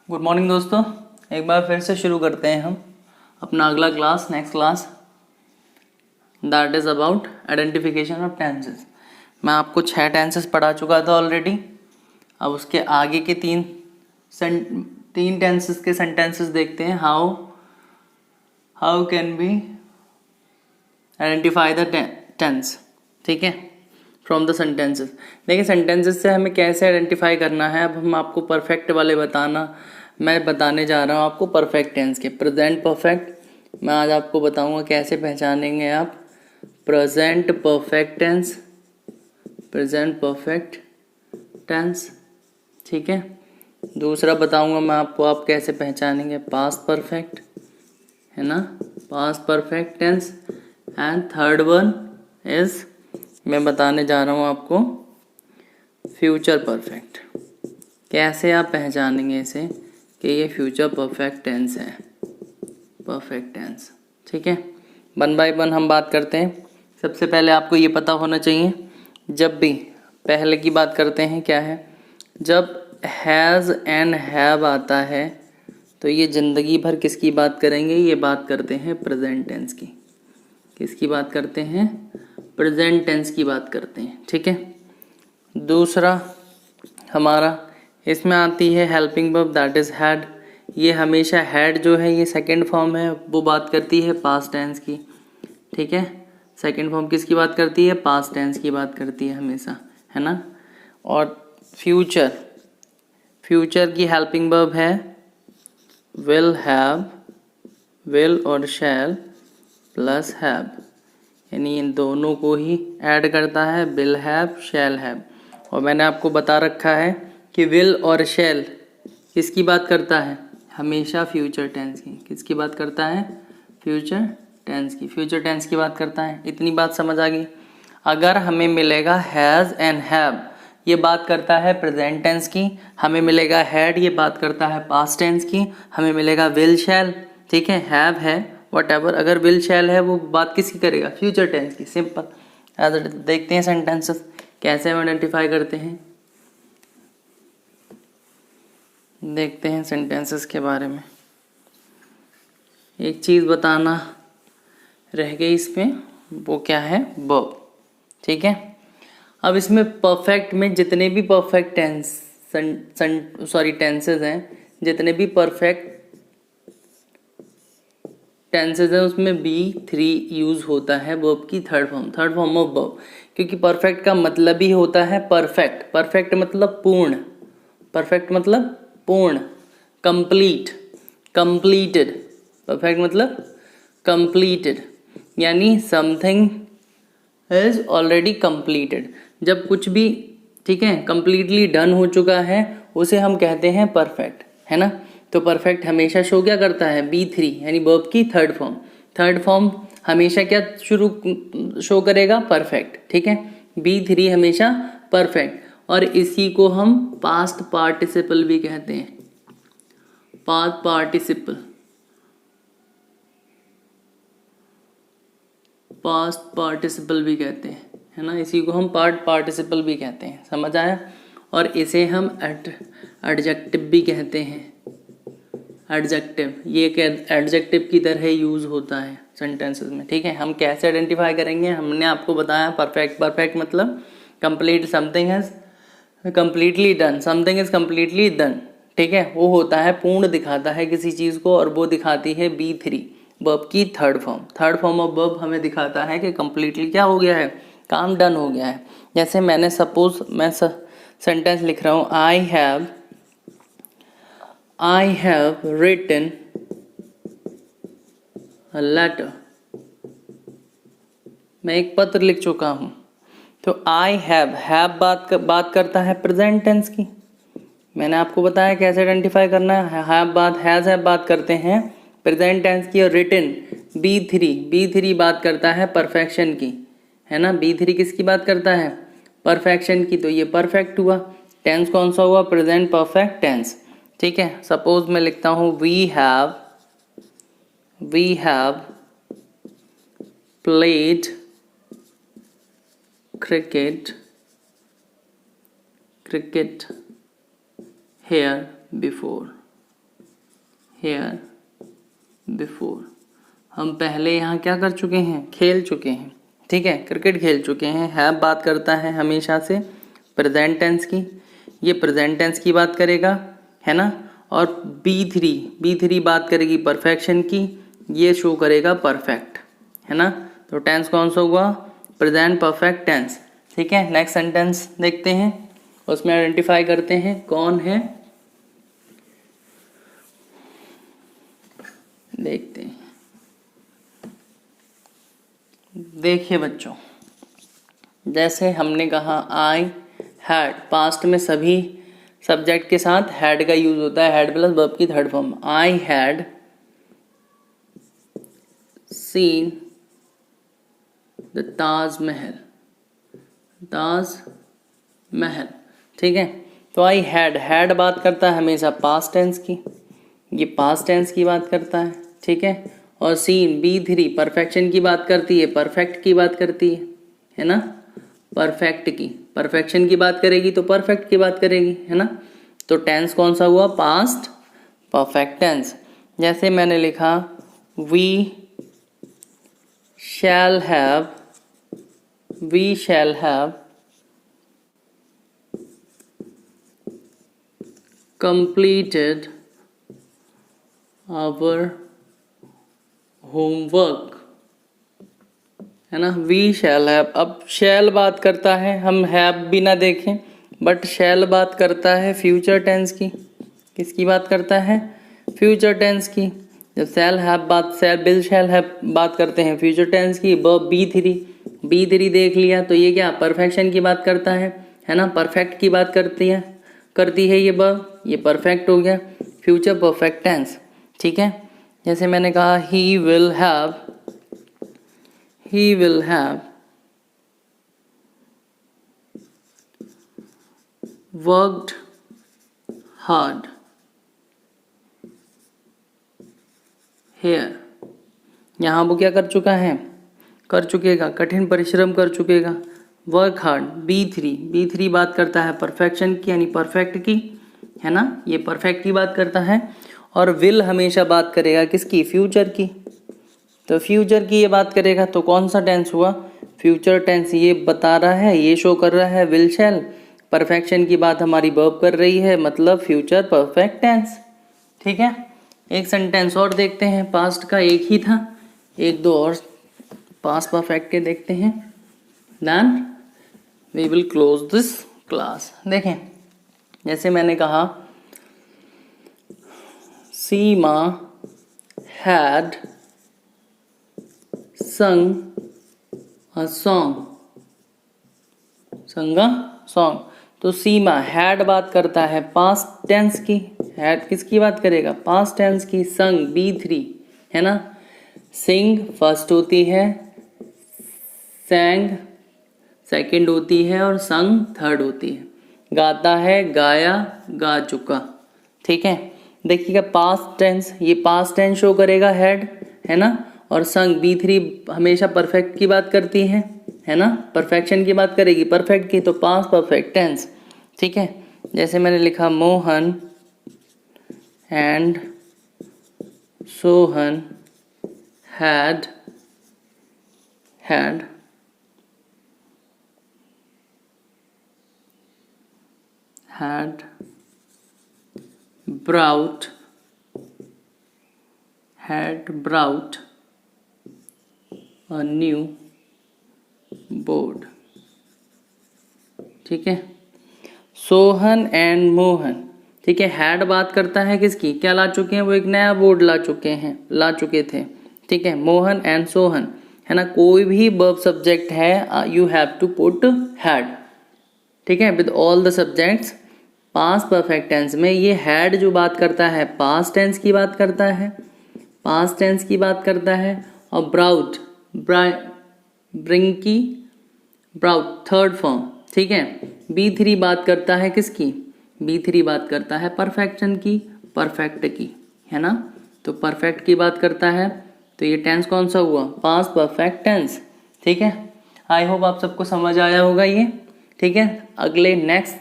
Good morning दोस्तों, एक बार फिर से शुरू करते हैं हम अपना अगला class, next class that is about identification of tenses. मैं आपको 6 टेंसेस पढ़ा चुका था ऑलरेडी। अब उसके आगे के तीन टेंसेस के सेंटेंसेस देखते हैं। How can be identify the tense, ठीक है, फ्रॉम द सेंटेंसेस। देखिए सेंटेंसेस से हमें कैसे आइडेंटिफाई करना है। अब हम आपको परफेक्ट वाले मैं बताने जा रहा हूँ आपको परफेक्ट टेंस के। प्रेजेंट परफेक्ट मैं आज आपको बताऊँगा कैसे पहचानेंगे आप present perfect tense, present perfect tense, ठीक है। दूसरा बताऊँगा मैं आपको आप कैसे पहचानेंगे पास्ट परफेक्ट, है ना, past perfect tense. And third one is मैं बताने जा रहा हूँ आपको फ्यूचर परफेक्ट। कैसे आप पहचानेंगे इसे कि ये फ्यूचर परफेक्ट टेंस है, परफेक्ट टेंस, ठीक है। वन बाय वन हम बात करते हैं। सबसे पहले आपको ये पता होना चाहिए, जब भी पहले की बात करते हैं क्या है, जब हैज़ एंड हैव आता है तो ये ज़िंदगी भर किसकी बात करेंगे, ये बात करते हैं प्रेजेंट टेंस की। किसकी बात करते हैं, प्रेजेंट टेंस की बात करते हैं, ठीक है। दूसरा हमारा इसमें आती है helping verb that is had. ये हमेशा हैड जो है ये सेकंड फॉर्म है, वो बात करती है पास्ट टेंस की, ठीक है। सेकंड फॉर्म किसकी बात करती है, पास्ट टेंस की बात करती है हमेशा, है ना। और फ्यूचर की हेल्पिंग वर्ब है विल हैव, विल और शैल प्लस हैव, यानी इन दोनों को ही ऐड करता है, विल हैव शैल हैव। और मैंने आपको बता रखा है कि विल और शैल किसकी बात करता है, हमेशा फ्यूचर टेंस की। किसकी बात करता है, फ्यूचर टेंस की, फ्यूचर टेंस की बात करता है। इतनी बात समझ आ गई। अगर हमें मिलेगा हैज़ एंड हैव, ये बात करता है प्रेजेंट टेंस की। हमें मिलेगा हैड, ये बात करता है पास्ट टेंस की। हमें मिलेगा विल शैल, ठीक है, हैव है व्हाटएवर, अगर विल शैल है वो बात किसकी करेगा, फ्यूचर टेंस की। सिंपल। देखते हैं सेंटेंसेस कैसे हम आइडेंटिफाई करते हैं, देखते हैं सेंटेंसेस के बारे में। एक चीज़ बताना रह गई इसमें, वो क्या है, वर्ब, ठीक है। अब इसमें परफेक्ट में जितने भी परफेक्ट टेंसेस हैं, जितने भी परफेक्ट टेंसेस हैं, उसमें B3 यूज़ होता है वर्ब की थर्ड फॉर्म ऑफ वर्ब। क्योंकि परफेक्ट का मतलब ही होता है परफेक्ट। परफेक्ट मतलब पूर्ण, परफेक्ट मतलब पूर्ण, कंप्लीट, कंप्लीटेड। परफेक्ट मतलब कंप्लीटेड, यानी समथिंग इज ऑलरेडी कंप्लीटेड। जब कुछ भी, ठीक है, कंप्लीटली डन हो चुका है उसे हम कहते हैं परफेक्ट, है ना। तो परफेक्ट हमेशा शो क्या करता है, B3 यानी वर्ब की थर्ड फॉर्म। थर्ड फॉर्म हमेशा क्या शो करेगा, परफेक्ट, ठीक है। B3 हमेशा परफेक्ट। और इसी को हम पास्ट पार्टिसिपल भी कहते हैं, पास्ट पार्टिसिपल, पास्ट पार्टिसिपल भी कहते हैं, है ना। इसी को हम पार्टिसिपल भी कहते हैं, समझ आया। और इसे हम एडजेक्टिव भी कहते हैं। एडजेक्टिव ये एडजेक्टिव की तरह यूज़ होता है सेंटेंसेस में, ठीक है। हम कैसे आइडेंटिफाई करेंगे, हमने आपको बताया परफेक्ट मतलब complete, something is completely done, something is completely done, ठीक है। वो होता है पूर्ण, दिखाता है किसी चीज़ को, और वो दिखाती है B3 वर्ब की थर्ड फॉर्म ऑफ वर्ब हमें दिखाता है कि कम्प्लीटली क्या हो गया है, काम डन हो गया है। जैसे मैं सेंटेंस लिख रहा हूँ, I have written a letter, मैं एक पत्र लिख चुका हूँ। तो आई हैव बात करता है प्रेजेंट टेंस की। मैंने आपको बताया कैसे आइडेंटिफाई करना है। हैज़ बात करते हैं प्रेजेंट टेंस की। और रिटन B3 बात करता है परफेक्शन की, है ना। B3 किसकी बात करता है, परफेक्शन की। तो ये परफेक्ट हुआ। टेंस कौन सा हुआ, प्रेजेंट परफेक्ट टेंस, ठीक है। सपोज मैं लिखता हूँ we have played cricket here before, here before. हम पहले यहाँ क्या कर चुके हैं, खेल चुके हैं, ठीक है, क्रिकेट खेल चुके हैं। हैव बात करता है हमेशा से प्रेजेंट टेंस की, ये प्रेजेंट टेंस की बात करेगा, है ना। और बी थ्री बात करेगी परफेक्शन की, ये शो करेगा परफेक्ट, है ना। तो टेंस कौन सा हुआ, प्रेजेंट परफेक्ट टेंस, ठीक है। नेक्स्ट सेंटेंस देखते हैं, उसमें आइडेंटिफाई करते हैं कौन है, देखते हैं। देखिए बच्चों, जैसे हमने कहा आई हैड, पास्ट में सभी सब्जेक्ट के साथ हैड का यूज होता है, हैड प्लस वर्ब की third form. I had seen the Taj Mahal, Taj Mahal, ठीक है। तो आई हैड बात करता है हमेशा पास्ट टेंस की, ये पास्ट टेंस की बात करता है, ठीक है। और सीन बी थ्री परफेक्शन की बात करती है, परफेक्ट की बात करती है ना, परफेक्ट की, परफेक्शन की बात करेगी तो परफेक्ट की बात करेगी, है ना। तो टेंस कौन सा हुआ, पास्ट परफेक्ट टेंस। जैसे मैंने लिखा we shall have completed our homework, है ना। वी शैल हैव, अब शैल बात करता है, हम हैव भी ना देखें बट शैल बात करता है फ्यूचर टेंस की, किसकी बात करता है, फ्यूचर टेंस की। जब शैल हैव बात, विल शैल हैव बात करते हैं फ्यूचर टेंस की। बी थ्री देख लिया तो ये क्या परफेक्शन की बात करता है ना, परफेक्ट की बात करती है ये परफेक्ट हो गया, फ्यूचर परफेक्ट टेंस, ठीक है। जैसे मैंने कहा he will have worked hard here, यहाँ वो क्या कर चुकेगा, कठिन परिश्रम कर चुकेगा, वर्क हार्ड। बी थ्री बात करता है परफेक्शन की यानी परफेक्ट की, है ना, ये परफेक्ट की बात करता है। और विल हमेशा बात करेगा किसकी, फ्यूचर की, तो फ्यूचर की ये बात करेगा तो कौन सा टेंस हुआ, फ्यूचर टेंस। ये बता रहा है, ये शो कर रहा है विल शैल, परफेक्शन की बात हमारी वर्ब कर रही है, मतलब फ्यूचर परफेक्ट टेंस, ठीक है। एक सेंटेंस और देखते हैं, पास्ट का एक ही था, एक दो और पास्ट परफेक्ट के देखते हैं, then we will close this class. देखें, जैसे मैंने कहा Seema had sung a song, तो सीमा हैड बात करता है पास्ट टेंस की, हैड किसकी बात करेगा, पास्ट टेंस की। संग बी थ्री, है ना, सिंग फर्स्ट होती है, सैंग सेकंड होती है और संग थर्ड होती है। गाता है, गाया, गा चुका, ठीक है। देखिएगा पास्ट टेंस, ये पास्ट टेंस शो करेगा हैड, है ना। और संग बी थ्री हमेशा परफेक्ट की बात करती है ना, परफेक्शन की बात करेगी, परफेक्ट की, तो पास्ट परफेक्ट टेंस, ठीक है। जैसे मैंने लिखा Mohan and Sohan had brought a new board, ठीक है। सोहन एंड मोहन, ठीक है, हैड बात करता है किसकी, क्या ला चुके हैं, वो एक नया बोर्ड ला चुके थे, ठीक है। मोहन एंड सोहन, है ना, कोई भी वर्ब सब्जेक्ट है you have to put had, ठीक है, with all the subjects. Past perfect tense में ये हैड जो बात करता है पास्ट टेंस की बात करता है, और ब्राउट थर्ड फॉर्म, ठीक है। बी थ्री बात करता है किसकी, बी थ्री बात करता है परफेक्शन की, परफेक्ट की, है ना, तो परफेक्ट की बात करता है, तो ये टेंस कौन सा हुआ, पास्ट परफेक्ट टेंस, ठीक है। आई होप आप सबको समझ आया होगा ये, ठीक है। अगले नेक्स्ट